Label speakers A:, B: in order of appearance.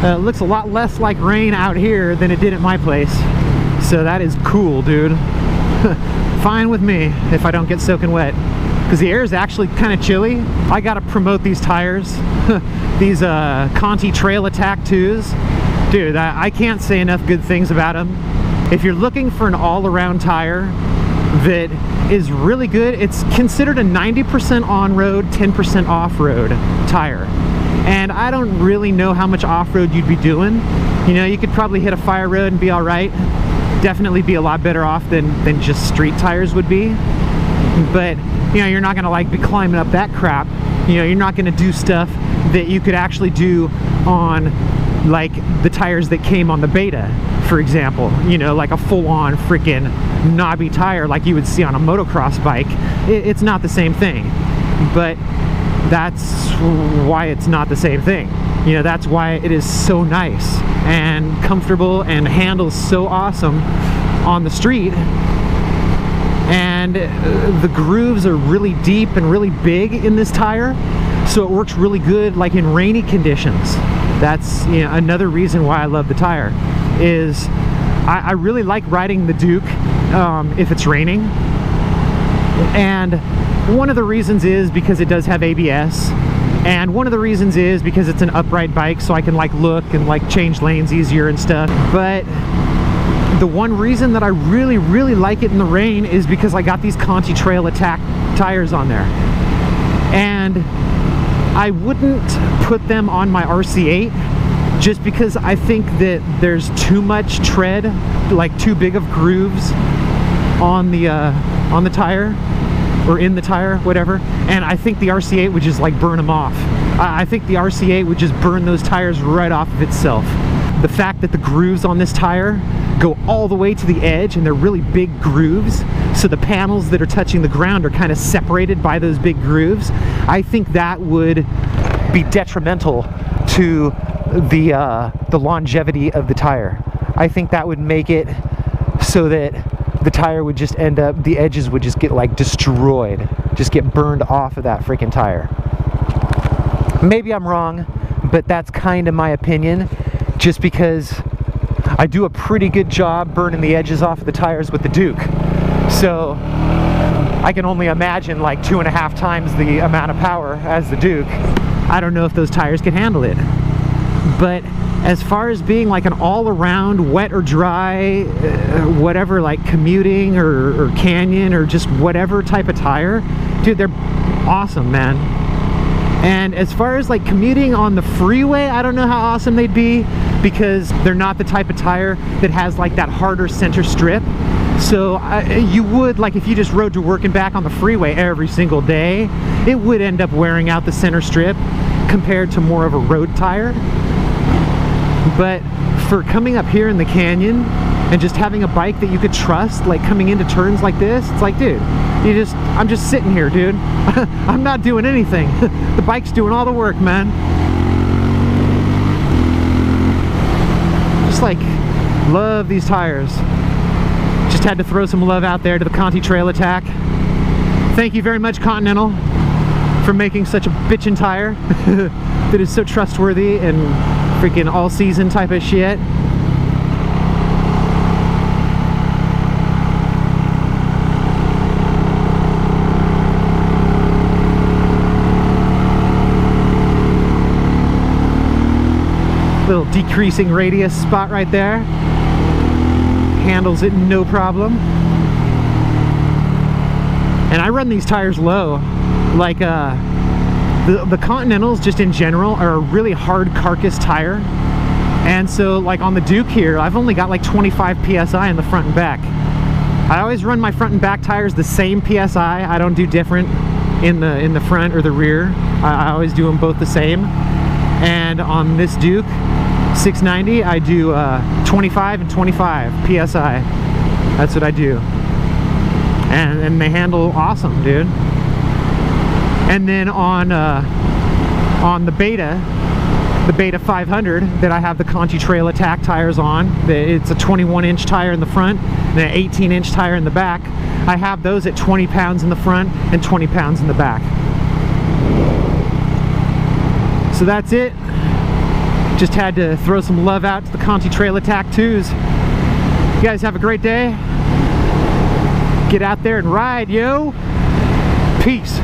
A: Looks a lot less like rain out here than it did at my place. So that is cool, dude. Fine with me if I don't get soaking wet. Because the air is actually kind of chilly. I gotta promote these tires. These Conti Trail Attack 2s. Dude, I can't say enough good things about them. If you're looking for an all-around tire that is really good, it's considered a 90% on-road, 10% off-road tire. And I don't really know how much off-road you'd be doing. You know, you could probably hit a fire road and be all right. Definitely be a lot better off than just street tires would be. But, you know, you're not gonna like be climbing up that crap. You know, you're not gonna do stuff that you could actually do on like the tires that came on the Beta, for example. You know, like a full-on freaking knobby tire like you would see on a motocross bike. It's not the same thing. But that's why it's not the same thing. You know, that's why it is so nice and comfortable and handles so awesome on the street. And the grooves are really deep and really big in this tire, so it works really good like in rainy conditions. That's, you know, another reason why I love the tire is I really like riding the Duke if it's raining. And one of the reasons is because it does have ABS, and one of the reasons is because it's an upright bike, so I can like look and like change lanes easier and stuff. But the one reason that I really like it in the rain is because I got these Conti Trail Attack tires on there. And I wouldn't put them on my RC8 just because I think that there's too much tread, like too big of grooves on the tire, or in the tire, whatever. And I think the RC8 would just like burn them off. I think the RC8 would just burn those tires right off of itself. The fact that the grooves on this tire go all the way to the edge, and they're really big grooves, so the panels that are touching the ground are kind of separated by those big grooves. I think that would be detrimental to the longevity of the tire. I think that would make it so that the tire would just end up, the edges would just get like destroyed, just get burned off of that freaking tire. Maybe I'm wrong, but that's kind of my opinion, just because I do a pretty good job burning the edges off of the tires with the Duke. So I can only imagine like 2.5 times the amount of power as the Duke. I don't know if those tires can handle it. But as far as being like an all-around wet or dry, whatever, like commuting or canyon or just whatever type of tire, dude, they're awesome, man. And as far as like commuting on the freeway, I don't know how awesome they'd be, because they're not the type of tire that has like that harder center strip. So you would, like if you just rode to work and back on the freeway every single day, it would end up wearing out the center strip compared to more of a road tire. But for coming up here in the canyon and just having a bike that you could trust, like coming into turns like this, it's like, dude, I'm just sitting here, dude. I'm not doing anything. The bike's doing all the work, man. Just like, love these tires. Just had to throw some love out there to the Conti Trail Attack. Thank you very much, Continental, for making such a bitchin' tire that is so trustworthy and freaking all-season type of shit. Little decreasing radius spot right there. Handles it no problem. And I run these tires low. Like the Continentals just in general are a really hard carcass tire. And so like on the Duke here, I've only got like 25 PSI in the front and back. I always run my front and back tires the same PSI. I don't do different in the front or the rear. I always do them both the same. And on this Duke 690, I do 25 and 25 PSI. That's what I do. And they handle awesome, dude. And then on the Beta 500 that I have the Conti Trail Attack tires on, it's a 21-inch tire in the front and an 18-inch tire in the back. I have those at 20 pounds in the front and 20 pounds in the back. So that's it. Just had to throw some love out to the Conti Trail Attack 2s. You guys have a great day. Get out there and ride, yo. Peace.